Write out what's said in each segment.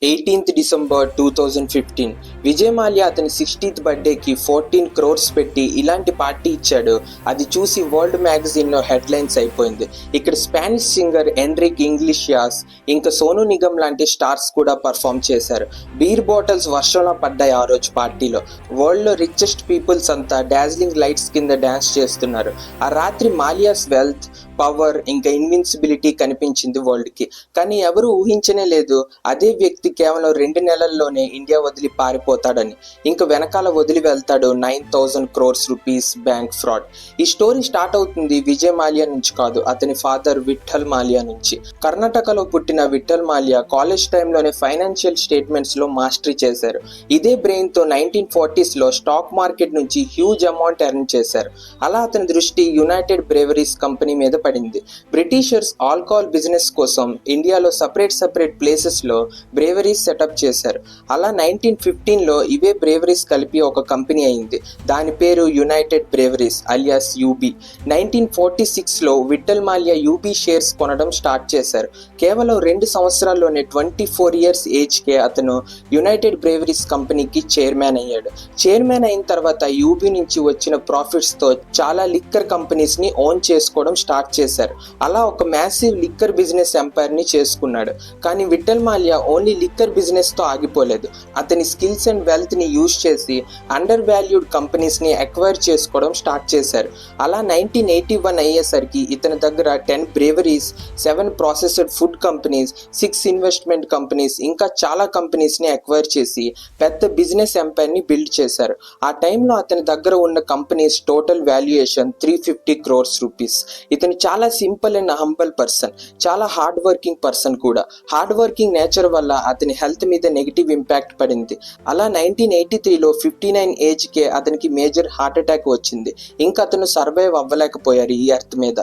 December 18, 2015 Vijay Mallya అతని 60th బర్త్డేకి 14 crores పెట్టి ఇలాంటి పార్టీ ఇచ్చాడు. అది చూసి వరల్డ్ మ్యాగజైన్ లో హెడ్లైన్స్ అయిపోయింది. ఇక్కడ స్పానిష్ సింగర్ ఎన్రిక్ ఇంగ్లీషియాస్ ఇంకా సోను నిగమ్ లాంటి స్టార్స్ కూడా పర్ఫామ్ చేశారు. బీర్ బాటిల్స్ వర్షంలో పడ్డాయి ఆ రోజు పార్టీలో. వరల్డ్ లో రిచెస్ట్ పీపుల్స్ అంతా డాజ్లింగ్ లైట్స్ కింద డాన్స్ చేస్తున్నారు. ఆ రాత్రి మాల్యాస్ వెల్త్, పవర్ ఇంకా ఇన్విన్సిబిలిటీ కనిపించింది వరల్డ్ కి. కానీ ఎవరు ఊహించనే లేదు అదే వ్యక్తి కేవలం 2 నెలల్లోనే ఇండియా వదిలి పారిపోతాడని. ఇంకా వెనకాల వదిలి వెళ్తాడు 9,000 crores రూపీస్ బ్యాంక్ ఫ్రాడ్. ఈ స్టోరీ స్టార్ట్ అవుతుంది విజయ్ మాల్యా నుంచి కాదు, అతని ఫాదర్ విఠల్ మాల్యా నుంచి. కర్ణాటకలో పుట్టిన విఠల్ మాల్యా కాలేజ్ టైంలోనే ఫైనాన్షియల్ స్టేట్మెంట్స్ లో మాస్టరీ చేశారు. ఇదే బ్రెయిన్ తో 1940s లో స్టాక్ మార్కెట్ నుంచి హ్యూజ్ అమౌంట్ ఎర్న్ చేశారు. అలా అతని దృష్టి యునైటెడ్ బ్రేవరీస్ కంపెనీ మీద పడింది. బ్రిటిషర్స్ ఆల్కహాల్ బిజినెస్ కోసం ఇండియాలో సపరేట్ ప్లేసెస్ లో బ్రేవరీస్ సెటప్ చేశారు. అలా 1915లో ఇవే బ్రేవరీస్ కలిపి ఒక కంపెనీ అయింది. దాని పేరు యునైటెడ్ బ్రేవరీస్ అలియాస్ యూబీ. 1946లో విఠల్ మాల్యా యూబీ షేర్స్ కొనడం స్టార్ట్ చేశారు. కేవలం 2 సంవత్సరాల్లోనే 24 years ఏజ్కే అతను యునైటెడ్ బ్రేవరీస్ కంపెనీకి చైర్మన్ అయ్యాడు. చైర్మన్ అయిన తర్వాత యూబీ నుంచి వచ్చిన ప్రాఫిట్స్ తో చాలా లిక్కర్ కంపెనీస్ ని ఓన్ చేసుకోవడం స్టార్ట్ చేశారు. అలా ఒక మ్యాసివ్ లిక్కర్ బిజినెస్ ఎంపైర్ ని చేసుకున్నాడు. కానీ Vittal Mallya only liquor business తో ఆగిపోలేదు. అతని స్కిల్స్ అండ్ వెల్త్ ని యూజ్ చేసి అండర్ వాల్యూడ్ కంపెనీస్ ని అక్వైర్ చేసుకోవడం స్టార్ట్ చేశారు. అలా 1981 అయ్యేసరికి ఇతని దగ్గర 10 breweries, 7 processed food companies, 6 investment companies ఇంకా చాలా కంపెనీస్ ని అక్వైర్ చేసి పెద్ద బిజినెస్ ఎంపైర్ ని బిల్డ్ చేశారు. ఆ టైంలో అతని దగ్గర ఉన్న companies total valuation 350 crores rupees. ఇతను చాలా సింపుల్ అండ్ హంబల్ పర్సన్, చాలా హార్డ్ వర్కింగ్ పర్సన్ కూడా. హార్డ్ వర్కింగ్ నేచర్ వల్ల అతని హెల్త్ మీద నెగిటివ్ ఇంపాక్ట్ పడింది. అలా 1983లో 59 ఏజ్కే అతనికి మేజర్ హార్ట్ అటాక్ వచ్చింది. ఇంకా అతను సర్వైవ్ అవ్వలేకపోయారు ఈ ఎర్త్ మీద.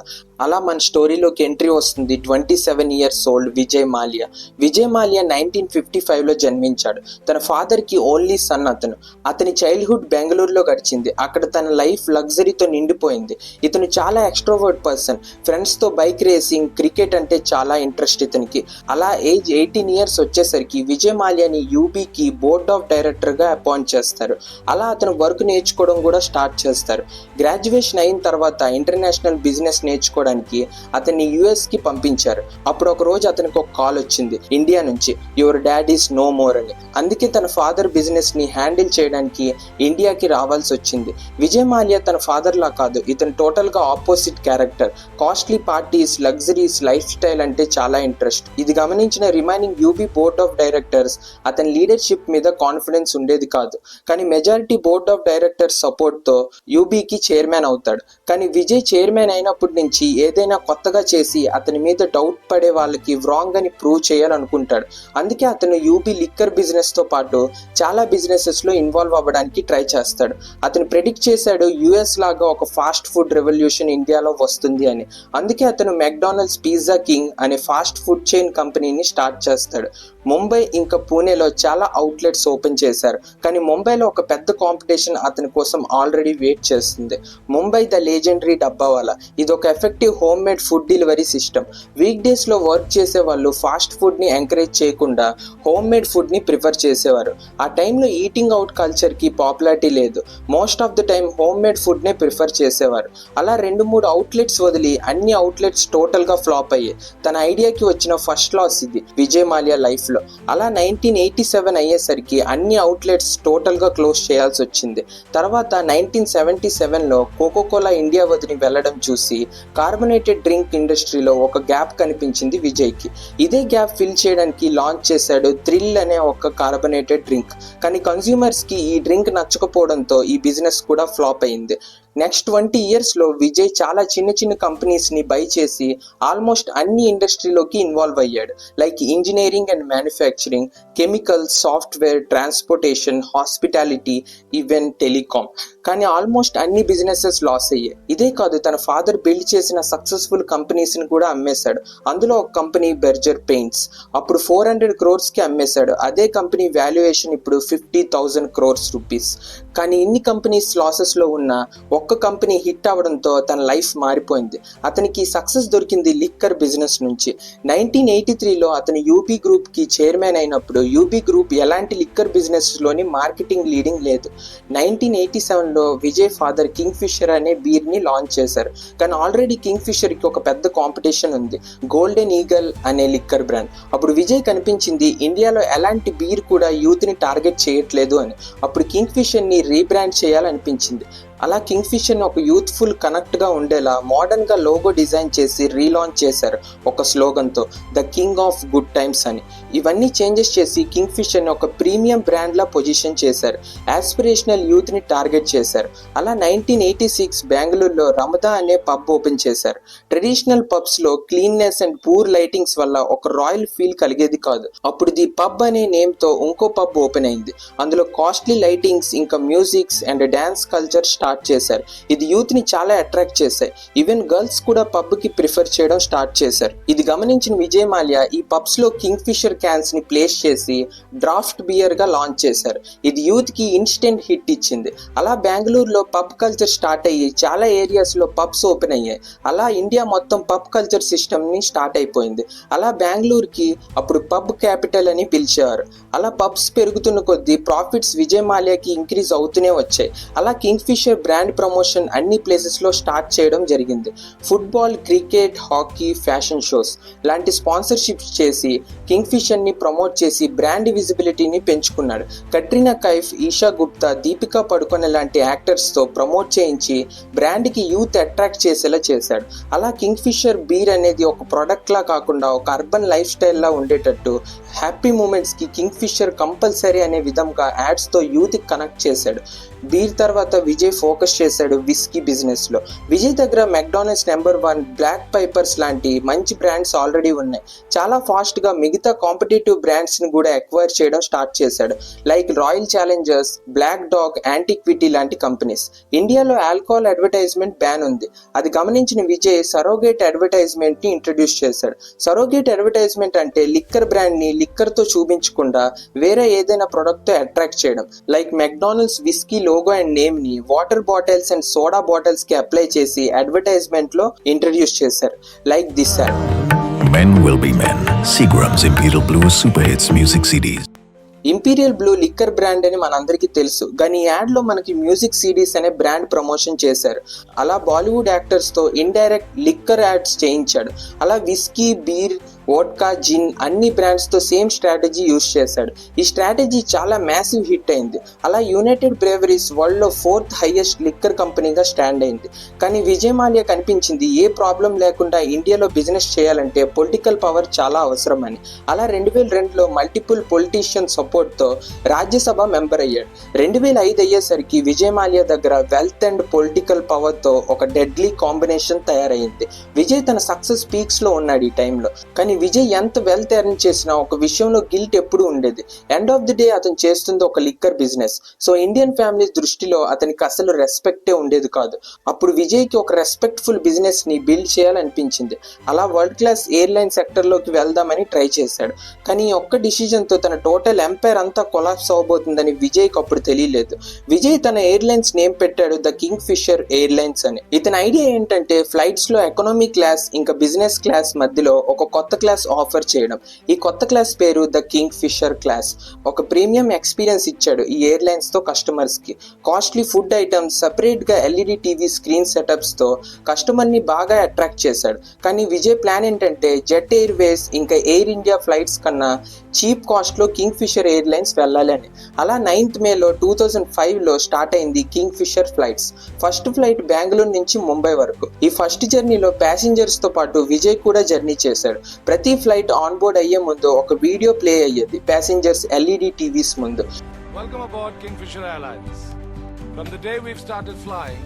అలా మన స్టోరీలోకి ఎంట్రీ వస్తుంది 27 years old విజయ్ మాల్యా. విజయ్ మాల్యా 1955లో జన్మించాడు. తన ఫాదర్ కి ఓన్లీ సన్ అతను. అతని చైల్డ్హుడ్ బెంగళూరులో గడిచింది. అక్కడ తన లైఫ్ లగ్జరీతో నిండిపోయింది. ఇతను చాలా ఎక్స్ట్రోవర్ట్ పర్సన్. ఫ్రెండ్స్ తో బైక్ రేసింగ్, క్రికెట్ అంటే చాలా ఇంట్రెస్ట్ ఇతనికి. అలా ఏజ్ 18 years వచ్చేసరికి విజయ్ మాల్యాని యూబీకి బోర్డ్ ఆఫ్ డైరెక్టర్ గా అపాయింట్ చేస్తారు. అలా అతను వర్క్ నేర్చుకోవడం కూడా స్టార్ట్ చేస్తారు. గ్రాడ్యుయేషన్ అయిన తర్వాత ఇంటర్నేషనల్ బిజినెస్ నేర్చుకోవడానికి అతన్ని యుఎస్ కి పంపించారు. అప్పుడు ఒక రోజు అతనికి ఒక కాల్ వచ్చింది ఇండియా నుంచి, your dad is no more అని. అందుకే తన ఫాదర్ బిజినెస్ ని హ్యాండిల్ చేయడానికి ఇండియాకి రావాల్సి వచ్చింది. విజయ్ మాల్యా తన ఫాదర్ లా కాదు, ఇతను టోటల్ గా opposite character. Costly parties, luxuries, life style అంటే చాలా ఇంట్రెస్ట్. ఇది గమనించిన remaining UB board of directors అతని లీడర్షిప్ మీద కాన్ఫిడెన్స్ ఉండేది కాదు. కానీ majority board of directors support తో యూబీకి చైర్మన్ అవుతాడు. కానీ విజయ్ చైర్మన్ అయినప్పటి నుంచి ఏదైనా కొత్తగా చేసి అతని మీద డౌట్ పడే వాళ్ళకి రాంగ్ అని ప్రూవ్ చేయాలనుకుంటాడు. అందుకే అతను యూబీ లిక్కర్ బిజినెస్ తో పాటు చాలా బిజినెసెస్ లో ఇన్వాల్వ్ అవ్వడానికి ట్రై చేస్తాడు. అతను ప్రెడిక్ట్ చేశాడు యుఎస్ లాగా ఒక ఫాస్ట్ ఫుడ్ రెవల్యూషన్ ఇండియాలో వస్తుంది అని. అందుకే అతను మెక్డానల్డ్స్ పిజ్జా కింగ్ అనే ఫాస్ట్ ఫుడ్ చైన్ కంపెనీని స్టార్ట్ చేస్తాడు. ముంబై ఇంకా పూణేలో చాలా అవుట్లెట్స్ ఓపెన్ చేశారు. కానీ ముంబైలో ఒక పెద్ద కాంపిటీషన్ అతని కోసం ఆల్రెడీ వెయిట్ చేస్తుంది. Mumbai the legendary dabbawala. ఇది ఒక effective home made food delivery system. Week days లో వర్క్ చేసే వాళ్ళు ఫాస్ట్ ఫుడ్ ని ఎంకరేజ్ చేయకుండా హోమ్ మేడ్ ఫుడ్ ని ప్రిఫర్ చేసేవారు. ఆ టైంలో ఈటింగ్ అవుట్ కల్చర్ కి పాపులారిటీ లేదు. Most of the time home made food నే ప్రిఫర్ చేసేవారు. అలా 2-3 అవుట్లెట్స్ వదిలి అన్ని అవుట్లెట్స్ టోటల్ గా ఫ్లాప్ అయ్యాయి. తన ఐడియాకి వచ్చిన ఫస్ట్ లాస్ ఇది విజయ్ మాల్యా లైఫ్ లో. అలా 1987 అయ్యేసరికి అన్ని అవుట్లెట్స్ టోటల్ గా క్లోజ్ చేయాల్సి వచ్చింది. తర్వాత 1977లో కోకోకోలా ఇండియా వదిలి వెళ్లడం చూసి కార్బొనేటెడ్ డ్రింక్ ఇండస్ట్రీలో ఒక గ్యాప్ కనిపించింది విజయ్ కి. ఇదే గ్యాప్ ఫిల్ చేయడానికి లాంచ్ చేశాడు థ్రిల్ అనే ఒక కార్బొనేటెడ్ డ్రింక్. కానీ కన్స్యూమర్స్ కి ఈ డ్రింక్ నచ్చకపోవడంతో ఈ బిజినెస్ కూడా ఫ్లాప్ అయింది. నెక్స్ట్ 20 years లో విజయ్ చాలా చిన్న కంపెనీస్ ని బై చేసి ఆల్మోస్ట్ అన్ని ఇండస్ట్రీలోకి ఇన్వాల్వ్ అయ్యాడు. Like engineering and manufacturing, chemicals, software, transportation, hospitality, even telecom. కానీ ఆల్మోస్ట్ అన్ని బిజినెసెస్ లాస్ అయ్యాయి. ఇదే కాదు, తన ఫాదర్ బిల్డ్ చేసిన సక్సెస్ఫుల్ కంపెనీస్ ని కూడా అమ్మేశాడు. అందులో ఒక కంపెనీ బెర్జర్ పెయింట్స్, అప్పుడు 400 crores కి అమ్మేశాడు. అదే కంపెనీ వాల్యుయేషన్ ఇప్పుడు 50,000 crores రూపీస్. కానీ ఇన్ని కంపెనీస్ లాసెస్ లో ఉన్న ఒక్క కంపెనీ హిట్ అవడంతో తన లైఫ్ మారిపోయింది. అతనికి సక్సెస్ దొరికింది లిక్కర్ బిజినెస్ నుంచి. 1983లో అతను యూబీ గ్రూప్ కి చైర్మన్ అయినప్పుడు యూబీ గ్రూప్ ఎలాంటి లిక్కర్ బిజినెస్ లోని మార్కెటింగ్ లీడింగ్ లేదు. 1987లో విజయ్ ఫాదర్ కింగ్ ఫిషర్ అనే బీర్ ని లాంచ్ చేశారు. కానీ ఆల్రెడీ కింగ్ ఫిషర్ కి ఒక పెద్ద కాంపిటీషన్ ఉంది, గోల్డెన్ ఈగల్ అనే లిక్కర్ బ్రాండ్. అప్పుడు విజయ్ కనిపించింది ఇండియాలో ఎలాంటి బీర్ కూడా యూత్ ని టార్గెట్ చేయట్లేదు అని. అప్పుడు కింగ్ ఫిషర్ ని రీబ్రాండ్ చేయాలనిపించింది. అలా కింగ్ ఫిషర్ ని ఒక యూత్ఫుల్ కనెక్ట్ గా ఉండేలా మోడర్న్ గా లోగో డిజైన్ చేసి రీలాంచ్ చేశారు ఒక స్లోగన్ తో, the king of good times అని. ఇవన్నీ చేంజెస్ చేసి కింగ్ ఫిషర్ ని ఒక ప్రీమియం బ్రాండ్ లా పొజిషన్ చేశారు. ఆస్పిరేషనల్ యూత్ ని టార్గెట్ చేశారు. అలా 1986 బెంగళూరులో రమదా అనే పబ్ ఓపెన్ చేశారు. ట్రెడిషనల్ పబ్స్ లో క్లీన్నెస్ అండ్ పూర్ లైటింగ్స్ వల్ల ఒక రాయల్ ఫీల్ కలిగేది కాదు. అప్పుడు ది పబ్ అనే నేమ్ తో ఇంకో పబ్ ఓపెన్ అయింది. అందులో కాస్ట్లీ లైటింగ్స్ ఇంకా musics and dance culture start చేశారు. ఇది యూత్ ని చాలా అట్రాక్ట్ చేశాయి. ఈవెన్ గర్ల్స్ కూడా పబ్ కి ప్రిఫర్ చేయడం స్టార్ట్ చేశారు. ఇది గమనించిన విజయ్ మాల్యా ఈ పబ్స్ లో కింగ్ ఫిషర్ క్యాన్స్ ని ప్లేస్ చేసి డ్రాఫ్ట్ బియర్ గా లాంచ్ చేశారు. ఇది యూత్ కి ఇన్స్టెంట్ హిట్ ఇచ్చింది. అలా బెంగళూరులో పబ్ కల్చర్ స్టార్ట్ అయ్యి చాలా ఏరియాస్ లో పబ్స్ ఓపెన్ అయ్యాయి. అలా ఇండియా మొత్తం పబ్ కల్చర్ సిస్టమ్ ని స్టార్ట్ అయిపోయింది. అలా బెంగళూరుకి అప్పుడు పబ్ క్యాపిటల్ అని పిలిచేవారు. అలా పబ్స్ పెరుగుతున్న కొద్దీ ప్రాఫిట్స్ విజయ్ మాల్యాకి ఇంక్రీజ్ అవుతూనే వచ్చాయి. అలా కింగ్ ఫిషర్ బ్రాండ్ ప్రమోషన్ అన్ని ప్లేసెస్ లో స్టార్ట్ చేయడం జరిగింది. Football, cricket, hockey, fashion shows లాంటి స్పాన్సర్షిప్స్ చేసి కింగ్ ఫిషర్ ని ప్రమోట్ చేసి బ్రాండ్ విజిబిలిటీని పెంచుకున్నాడు. కట్రీనా కైఫ్, ఈషా గుప్తా, దీపికా పడుకొనె లాంటి యాక్టర్స్ తో ప్రమోట్ చేయించి బ్రాండ్ కి యూత్ అట్రాక్ట్ చేసేలా చేశాడు. అలా కింగ్ ఫిషర్ బీర్ అనేది ఒక ప్రొడక్ట్ లా కాకుండా ఒక అర్బన్ లైఫ్ స్టైల్ లా ఉండేటట్టు హ్యాపీ మూమెంట్స్ కి కింగ్ ఫిషర్ కంపల్సరీ అనే విధంగా యాడ్స్ తో యూత్ కనెక్ట్ చేశాడు. బీర్ తర్వాత విజయ్ ఫోకస్ చేశాడు విస్కీ బిజినెస్ లో. విజయ్ దగ్గర మెక్డానల్డ్స్ నెంబర్ 1, బ్లాక్ పైపర్స్ లాంటి మంచి బ్రాండ్స్ ఆల్రెడీ ఉన్నాయి. చాలా ఫాస్ట్ గా మిగతా కాంపిటేటివ్ బ్రాండ్స్ ని కూడా ఎక్వైర్ చేయడం స్టార్ట్ చేశాడు. Like Royal Challengers, Black Dog, Antiquity లాంటి కంపెనీస్. ఇండియాలో ఆల్కహాల్ అడ్వర్టైజ్మెంట్ బ్యాన్ ఉంది. అది గమనించిన విజయ్ సరోగేట్ అడ్వర్టైజ్మెంట్ ని ఇంట్రడ్యూస్ చేశాడు. సరోగేట్ అడ్వర్టైజ్మెంట్ అంటే లిక్కర్ బ్రాండ్ ని లిక్కర్ తో చూపించకుండా వేరే ఏదైనా ప్రొడక్ట్ తో అట్రాక్ట్ చేయడం. Like McDonald's whisky logo and name ని water bottles and soda bottles కి అప్లై చేసి అడ్వర్టైజ్మెంట్ లో ఇంట్రడ్యూస్ చేశారు. Like this ad, Men will be men. Seagram's Imperial Blue Super Hits Music CDs. Imperial blue liquor brand అని మనందరికీ తెలుసు. కానీ ఈ యాడ్ లో మనకి మ్యూజిక్ సిడీస్ అనే బ్రాండ్ ప్రమోషన్ చేశారు. అలా బాలీవుడ్ యాక్టర్స్ తో ఇండైరెక్ట్ లిక్కర్ యాడ్స్ చేయించాడు. అలా విస్కీ, బీర్, వోడ్కా, జిన్ అన్ని బ్రాండ్స్ తో సేమ్ స్ట్రాటజీ యూజ్ చేశాడు. ఈ స్ట్రాటజీ చాలా మ్యాసివ్ హిట్ అయింది. అలా యునైటెడ్ బ్రేవరీస్ వరల్డ్ లో 4th హైయెస్ట్ లిక్కర్ కంపెనీగా స్టాండ్ అయింది. కానీ విజయ్ మాల్యా కనిపించింది ఏ ప్రాబ్లం లేకుండా ఇండియాలో బిజినెస్ చేయాలంటే పొలిటికల్ పవర్ చాలా అవసరం అని. అలా 2002లో మల్టిపుల్ పొలిటీషియన్ సపోర్ట్ తో రాజ్యసభ మెంబర్ అయ్యాడు. 2005 అయ్యేసరికి విజయ్ మాల్యా దగ్గర వెల్త్ అండ్ పొలిటికల్ పవర్ తో ఒక డెడ్లీ కాంబినేషన్ తయారైంది. విజయ్ తన సక్సెస్ పీక్స్ లో ఉన్నాడు ఈ టైంలో. కానీ విజయ్ ఎంత వెల్త్ ఎర్న్ చేసినా ఒక విషయంలో గిల్ట్ ఎప్పుడు ఉండేది. ఎండ్ ఆఫ్ ది డే అతను చేస్తుంది ఒక liquor business. So Indian families దృష్టిలో అతనికి అసలు రెస్పెక్టే ఉండేది కాదు. అప్పుడు విజయ్ కి ఒక రెస్పెక్ట్ఫుల్ బిజినెస్ ని బిల్డ్ చేయాలనిపించింది. అలా వరల్డ్ క్లాస్ ఎయిర్లైన్ సెక్టర్ లోకి వెళ్దామని ట్రై చేశాడు. కానీ ఈ ఒక్క డిసిజన్ తో తన టోటల్ ఎంపైర్ అంతా కొలాప్స్ అవబోతుందని విజయ్ కి అప్పుడు తెలియలేదు. విజయ్ తన ఎయిర్లైన్స్ నేమ్ పెట్టాడు ద కింగ్ ఫిషర్ ఎయిర్లైన్స్ అని. ఇతని ఐడియా ఏంటంటే ఫ్లైట్స్ లో ఎకనామిక్ క్లాస్ ఇంకా బిజినెస్ క్లాస్ మధ్యలో ఒక కొత్త క్లాస్ ఆఫర్ చేయడం. ఈ కొత్త క్లాస్ పేరు ద కింగ్ ఫిషర్ క్లాస్. ఒక ప్రీమియం ఎక్స్పీరియన్స్ ఇచ్చాడు ఈ ఎయిర్లైన్స్ తో కస్టమర్స్ కి. కాస్ట్లీ ఫుడ్ ఐటమ్స్, సెపరేట్ గా LED టీవీ స్క్రీన్ సెటప్స్ తో కస్టమర్ ని బాగా అట్రాక్ట్ చేశాడు. కానీ విజయ్ ప్లాన్ ఏంటంటే జెట్ ఎయిర్వేస్ ఇంకా ఎయిర్ ఇండియా ఫ్లైట్స్ కన్నా చీప్ కాస్ట్ లో కింగ్ ఫిషర్ ఎయిర్లైన్స్ వెళ్ళాలి అని. అలా 9th మేలో 2005లో స్టార్ట్ అయింది Kingfisher flights. First flight Bengaluru నుంచి ముంబై వరకు. ఈ ఫస్ట్ జర్నీలో ప్యాసింజర్స్ తో పాటు విజయ్ కూడా జర్నీ చేశాడు. ప్రతి ఫ్లైట్ ఆన్ బోర్డ్ అయ్యే ముందు ఒక వీడియో ప్లే అయ్యేది ప్యాసింజర్స్ LED టీవీస్ ముందు. Welcome aboard Kingfisher Airlines. From the day we've started flying,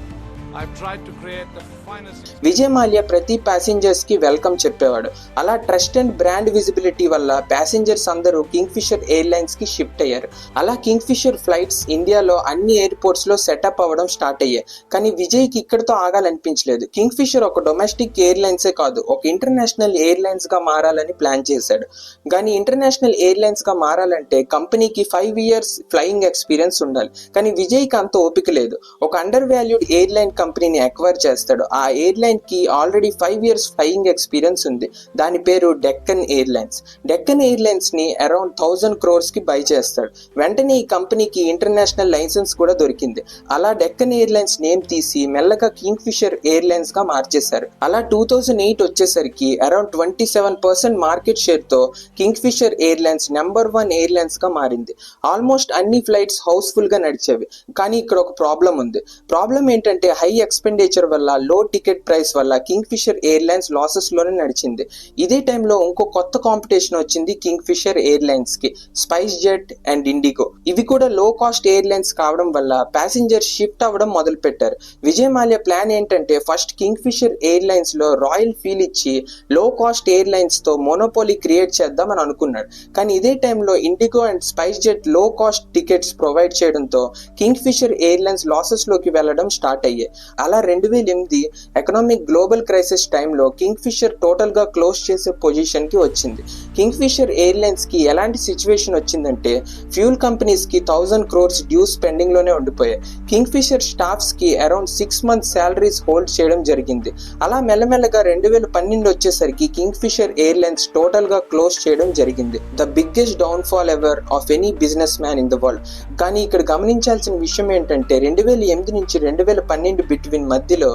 I've tried to create the finest. Vijay Mallya ప్రతి ప్యాసింజర్స్ కి వెల్కమ్ చెప్పేవాడు. అలా ట్రస్ట్ అండ్ బ్రాండ్ విజిబిలిటీ వల్ల ప్యాసింజర్స్ అందరూ కింగ్ ఫిషర్ ఎయిర్లైన్స్ కి shift అయ్యారు. అలా కింగ్ ఫిషర్ ఫ్లైట్స్ ఇండియాలో అన్ని ఎయిర్పోర్ట్స్ లో సెటప్ అవ్వడం స్టార్ట్ అయ్యాయి. కానీ విజయ్ కి ఇక్కడతో ఆగాలనిపించలేదు. కింగ్ ఫిషర్ ఒక డొమెస్టిక్ ఎయిర్లైన్సే కాదు, ఒక ఇంటర్నేషనల్ ఎయిర్లైన్స్ గా మారాలని ప్లాన్ చేశాడు. కానీ ఇంటర్నేషనల్ ఎయిర్లైన్స్ గా మారాలంటే కంపెనీకి 5 years ఫ్లయింగ్ ఎక్స్పీరియన్స్ ఉండాలి. కానీ విజయ్ కి అంత ఓపిక లేదు. ఒక అండర్ వాల్యూడ్ ఎయిర్లైన్ కంపెనీని అక్వైర్ చేస్తాడు. ఆ ఎయిర్లైన్ కి ఆల్రెడీ 5 years ఫ్లయింగ్ ఎక్స్పీరియన్స్ ఉంది. దాని పేరు డెక్కన్ ఎయిర్లైన్స్. డెక్కన్ ఎయిర్లైన్స్ ని అరౌండ్ 1000 crores కి బై చేస్తాడు. వెంటనే ఈ కంపెనీకి ఇంటర్నేషనల్ లైసెన్స్ కూడా దొరికింది. అలా డెక్కన్ ఎయిర్లైన్స్ నేమ్ తీసి మెల్లగా కింగ్ ఫిషర్ ఎయిర్లైన్స్ గా మార్చేశారు. అలా 2008 వచ్చేసరికి అరౌండ్ 27% మార్కెట్ షేర్ తో Kingfisher airlines number 1 airlines గా మారింది. ఆల్మోస్ట్ అన్ని ఫ్లైట్స్ హౌస్ఫుల్ గా నడిచేవి. కానీ ఇక్కడ ఒక ప్రాబ్లం ఉంది. ప్రాబ్లం ఏంటంటే హై ఎక్స్పెండిచర్ వల్ల, లో టికెట్ ప్రైస్ వల్ల కింగ్ ఫిషర్ ఎయిర్లైన్స్ లాసెస్ లోనే నడిచింది. ఇదే టైంలో ఇంకో కొత్త కాంపిటీషన్ వచ్చింది కింగ్ ఫిషర్ ఎయిర్లైన్స్ కి, స్పైస్ జెట్ అండ్ ఇండిగో. ఇవి కూడా లో కాస్ట్ ఎయిర్లైన్స్ కావడం వల్ల ప్యాసింజర్ షిఫ్ట్ అవ్వడం మొదలు పెట్టారు. విజయ్ మాల్యా ప్లాన్ ఏంటంటే ఫస్ట్ కింగ్ ఫిషర్ ఎయిర్లైన్స్ లో రాయల్ ఫీల్ ఇచ్చి లో కాస్ట్ ఎయిర్లైన్స్ తో మోనోపోలీ క్రియేట్ చేద్దామని అనుకున్నాడు. కానీ ఇదే టైంలో ఇండిగో అండ్ స్పైస్ జెట్ లో కాస్ట్ టికెట్స్ ప్రొవైడ్ చేయడంతో కింగ్ ఫిషర్ ఎయిర్లైన్స్ లాసెస్ లోకి వెళ్లడం స్టార్ట్ అయ్యాయి. అలా 2008 ఎకనామిక్ గ్లోబల్ క్రైసిస్ టైంలో కింగ్ ఫిషర్ టోటల్ గా క్లోజ్ చేసే పొజిషన్ కి వచ్చింది. కింగ్ ఫిషర్ ఎయిర్లైన్స్ కి ఎలాంటి సిచ్యువేషన్ వచ్చిందంటే ఫ్యూల్ కంపెనీస్ కి 1000 crores డ్యూస్ పెండింగ్ లోనే ఉండిపోయాయి. కింగ్ ఫిషర్ స్టాఫ్స్ కి అరౌండ్ 6 months సాలరీస్ హోల్డ్ చేయడం జరిగింది. అలా మెల్లమెల్లగా 2012 వచ్చేసరికి కింగ్ ఫిషర్ ఎయిర్లైన్స్ టోటల్ గా క్లోజ్ చేయడం జరిగింది. The biggest down fall ever of any business man in the world. కానీ ఇక్కడ గమనించాల్సిన విషయం ఏంటంటే 2008 నుంచి 2012 బిట్వీన్ మధ్యలో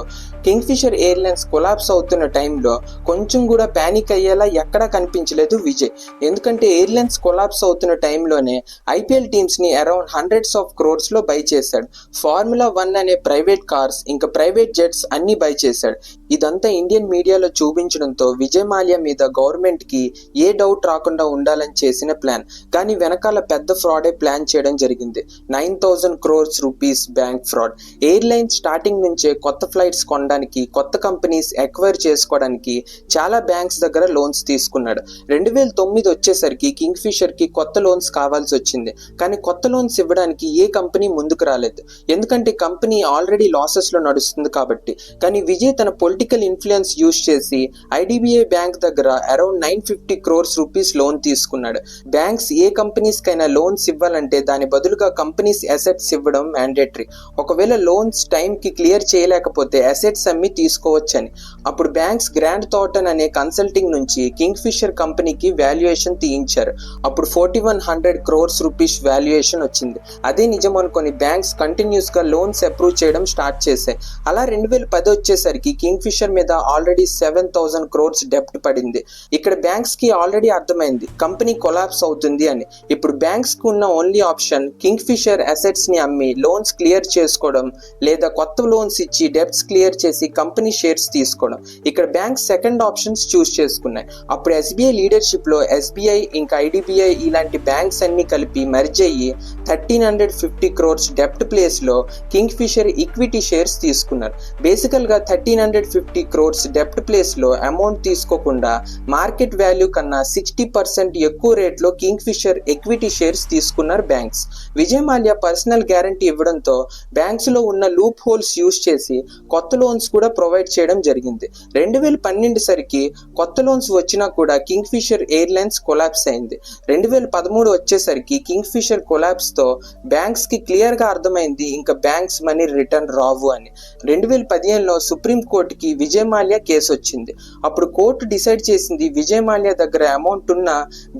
కింగ్ ఫిషర్ ఎయిర్లైన్స్ కొలాప్స్ అవుతున్న టైంలో కొంచెం కూడా ప్యానిక్ అయ్యేలా ఎక్కడా కనిపించలేదు విజయ్. ఎందుకంటే ఎయిర్లైన్స్ కొలాప్స్ అవుతున్న టైంలోనే ఐపీఎల్ టీమ్స్ ని అరౌండ్ hundreds of crores లో బై చేశాడు. ఫార్ములా 1 అనే ప్రైవేట్ కార్స్ ఇంకా ప్రైవేట్ జెట్స్ అన్ని బై చేశాడు. ఇదంతా ఇండియన్ మీడియాలో చూపించడంతో విజయ్ మాల్యా మీద గవర్నమెంట్ కి ఏ డౌట్ రాకుండా ఉండాలని చేసిన ప్లాన్. కానీ వెనకాల పెద్ద ఫ్రాడే ప్లాన్ చేయడం జరిగింది. 9000 crores rupees bank fraud. Airline starting నుంచే కొత్త ఫ్లైట్స్ కొనడానికి, కొత్త కంపెనీస్ ఎక్వైర్ చేసుకోవడానికి చాలా బ్యాంక్స్ దగ్గర లోన్స్ తీసుకున్నాడు. 2009 వచ్చేసరికి కింగ్ ఫిషర్ కి కొత్త లోన్స్ కావాల్సి వచ్చింది. కానీ కొత్త లోన్స్ ఇవ్వడానికి ఏ కంపెనీ ముందుకు రాలేదు. ఎందుకంటే కంపెనీ ఆల్రెడీ లాసెస్ లో నడుస్తుంది కాబట్టి. కానీ విజయ్ తన పొలిటికల్ ఇన్ఫ్లుయెన్స్ యూజ్ చేసి ఐడిబిఐ బ్యాంక్ దగ్గర అరౌండ్ 950 crores రూపీస్ లోన్ తీసుకున్నాడు. బ్యాంక్స్ ఏ కంపెనీస్ కైనా లోన్స్ ఇవ్వాలంటే దాని బదులుగా కంపెనీస్ అసెట్స్ ఇవ్వడం మ్యాండేటరీ. ఒకవేళ లోన్స్ టైం కి క్లియర్ చేయలేకపోతే అసెట్స్ అమ్మి తీసుకోవచ్చని. అప్పుడు బ్యాంక్స్ గ్రాండ్ థార్టన్ అనే కన్సల్టింగ్ నుంచి కింగ్ ఫిషర్ కంపెనీకి వాల్యుయేషన్ తీయించారు. అప్పుడు 4100 crores రూపీస్ వాల్యుయేషన్ వచ్చింది. అదే నిజం అనుకొని బ్యాంక్స్ కంటిన్యూస్ గా లోన్స్ అప్రూవ్ చేయడం స్టార్ట్ చేశాయి. అలా 2010 వచ్చేసరికి కింగ్ ఫిషర్ మీద ఆల్రెడీ 7000 crores డెప్ట్ పడింది. ఇక్కడ బ్యాంక్స్ కి ఆల్రెడీ అర్థమైంది కంపెనీ కొలాప్స్ అవుతుంది అని. ఇప్పుడు బ్యాంక్స్ కు ఉన్న only option Kingfisher assets ని అమ్మి లోన్స్ క్లియర్ చేసుకోవడం, లేదా కొత్త లోన్స్ ఇచ్చి డెప్ట్స్ క్లియర్ చేసి కంపెనీ షేర్స్ తీసుకోవడం. ఇక్కడ బ్యాంక్స్ సెకండ్ ఆప్షన్స్ చూస్ చేసుకున్నాయి. అప్పుడు ఎస్బీఐ లీడర్షిప్ లో ఎస్బీఐ ఇంకా ఐడిబిఐ ఇలాంటి బ్యాంక్స్ అన్ని కలిపి మెర్జ్ అయ్యి 1350 crores డెప్ట్ ప్లేస్ లో కింగ్ ఫిషర్ ఈక్విటీ షేర్స్ తీసుకున్నారు. బేసికల్ గా 1350 crores డెప్ట్ ప్లేస్ లో అమౌంట్ తీసుకోకుండా మార్కెట్ వాల్యూ కన్నా 60% ఎక్కువ రేట్ లో కింగ్ ఫిషర్ ఈక్విటీ షేర్స్ తీసుకున్నారు banks. Vijay Mallya personal guarantee ఇవ్వడంతో బ్యాంక్స్ లో ఉన్న లూప్ హోల్స్ యూజ్ చేసి కొత్త లోన్స్ కూడా ప్రొవైడ్ చేయడం జరిగింది. 2012 సరికి కొత్త లోన్స్ వచ్చినా కూడా కింగ్ ఫిషర్ ఎయిర్లైన్స్ కొలాప్స్ అయింది. 2013 వచ్చేసరికి కింగ్ ఫిషర్ కొలాప్స్ తో బ్యాంక్స్ కి క్లియర్ గా అర్థమైంది ఇంకా బ్యాంక్స్ మనీ రిటర్న్ రావు అని. 2015లో సుప్రీం కోర్టుకి విజయ్ మాల్యా కేసు వచ్చింది. అప్పుడు కోర్టు డిసైడ్ చేసింది విజయ్ మాల్యా దగ్గర అమౌంట్ ఉన్న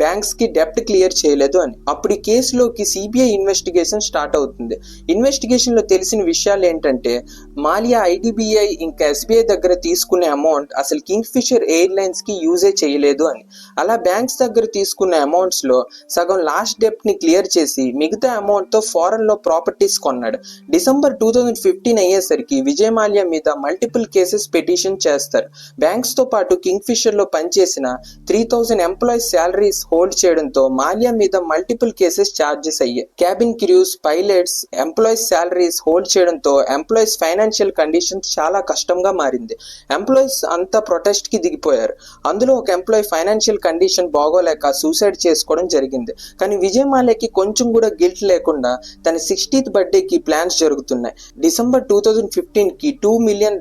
బ్యాంక్స్ కి డెప్ట్ క్లియర్ చేయలేదు అని. అప్పుడు ఈ కేసులోకి సిబిఐ ఇన్వెస్టిగేషన్ స్టార్ట్ అవుతుంది. ఇన్వెస్టిగేషన్ లో తెలిసిన విషయాలు ఏంటంటే మాల్యా ఐడిబిఐ ఇంకా ఎస్బీఐ దగ్గర తీసుకునే అమౌంట్ అసలు కింగ్ ఫిషర్ ఎయిర్లైన్స్ కి యూజే చేయలేదు అని. అలా బ్యాంక్స్ దగ్గర తీసుకున్న అమౌంట్స్ లో సగం లాస్ట్ డెప్ట్ ని క్లియర్ చేసి మిగతా అమౌంట్ తో ఫారెన్ లో ప్రాపర్టీస్ కొన్నాడు. డిసెంబర్ 2015 అయ్యేసరికి విజయ్ మాల్యా మీద మల్టిపుల్ కేసెస్ పిటిషన్ చేస్తారు. బ్యాంక్స్ తో పాటు కింగ్ ఫిషర్ లో పనిచేసిన 3000 ఎంప్లాయీస్ శాలరీస్ హోల్డ్ చేయడంతో మాల్యా మీద మల్టిపుల్ కేసెస్ చార్జెస్ అయ్యాయి. Cabin crews, pilots employees salaries hold చేయడంతో ఎంప్లాయీస్ ఫైనాన్షియల్ కండిషన్స్ చాలా కష్టంగా మారింది. ఎంప్లాయీస్ అంతా ప్రొటెస్ట్ కి దిగిపోయారు. అందులో ఒక ఎంప్లాయీ ఫైనాన్షియల్ కండిషన్ బాగోలేక సూసైడ్ చేసుకోవడం జరిగింది. కానీ విజయ్ మాల్యాకి కొంచెం కూడా గిల్ట్ లేకుండా తన 60th బర్త్డేకి ప్లాన్స్ జరుగుతున్నాయి. డిసెంబర్ 2015 కి $2 million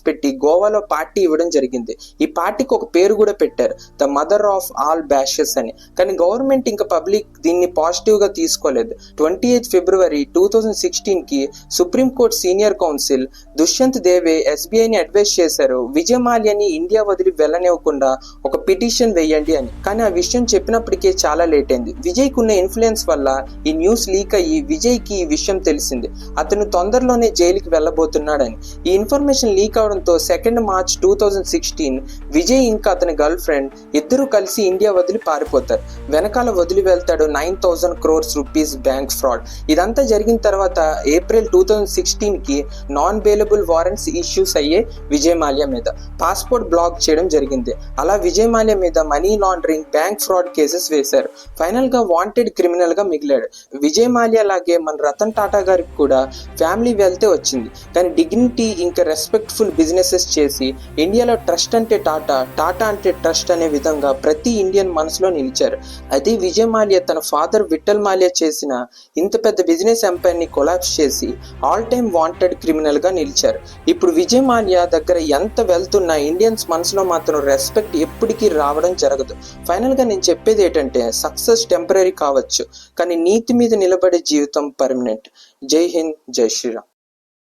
పెట్టి గోవాలో పార్టీ ఇవ్వడం జరిగింది. ఈ పార్టీకి ఒక పేరు కూడా పెట్టారు, ద మదర్ ఆఫ్ ఆల్ బ్యాషెస్ అని. కానీ గవర్నమెంట్ ఇంకా పబ్లిక్ దీన్ని పాజిటివ్ గా తీసుకోలేదు. 28 ఫిబ్రవరి 2016 కి supreme court senior counsel Dushyant Dave SBIని అడ్వైస్ చేశారు, విజయ్ మాల్యాని ఇండియా వదిలి వెళ్ళనివ్వకుండా ఒక పిటిషన్ వేయండి అని. కానీ ఆ విషయం చెప్పినప్పటికే చాలా లేట్ అయింది. విజయ్ కున్న ఇన్ఫ్లుయెన్స్ వల్ల ఈ న్యూస్ లీక్ అయ్యి విజయ్ కి ఈ విషయం తెలిసింది. అతను తొందరలోనే జైలుకి వెళ్ళబోతున్నాడని. ఈ ఇన్ఫర్మేషన్ లీక్ అవడంతో 2 మార్చ్ 2016 విజయ్ ఇంకా అతని గర్ల్ ఫ్రెండ్ ఇద్దరు కలిసి ఇండియా వదిలి పారిపోతారు. వెనకాల వదిలి వెళ్తాడు 9,000 crores రూపీస్ బ్యాంక్ ఫ్రాడ్. ఇదంతా జరిగిన తర్వాత ఏప్రిల్ 2016 కి నాన్ బెయిలబుల్ వారెంట్స్ ఇష్యూస్ అయ్యే విజయ్ మాల్యా మీద. పాస్పోర్ట్ బ్లాక్ చేయడం జరిగింది. అలా విజయ్ మాల్యా మీద money laundering, bank fraud cases వేశారు. ఫైనల్ గా వాంటెడ్ క్రిమినల్ గా మిగిలాడు. విజయ్ మాల్యా లాగే మన రతన్ టాటా గారికి కూడా ఫ్యామిలీ వెల్తే వచ్చింది. కానీ డిగ్నిటీ ఇంకా రెస్పెక్ట్ఫుల్ బిజినెసెస్ చేసి ఇండియాలో ట్రస్ట్ అంటే టాటా, టాటా అంటే ట్రస్ట్ అనే విధంగా ప్రతి ఇండియన్ మనసులో నిలిచారు. అయితే విజయ్ మాల్యా తన ఫాదర్ విఠల్ మాల్యా చేసిన ఇంత పెద్ద బిజినెస్ ఎంపైర్ ని కొలాప్స్ చేసి ఆల్ టైమ్ వాంటెడ్ క్రిమినల్ గా నిలిచారు. ఇప్పుడు విజయ్ మాల్యా దగ్గర ఎంత వెళ్తున్నా ఇండియన్స్ మనసులో మాత్రం రెస్పెక్ట్ ఎప్పటికీ రావడం జరగదు. ఫైనల్ గా నేను చెప్పేది ఏంటంటే, సక్సెస్ టెంపరీ కావచ్చు, కానీ నీతి మీద నిలబడే జీవితం పర్మనెంట్. జై హింద్, జై శ్రీరామ్.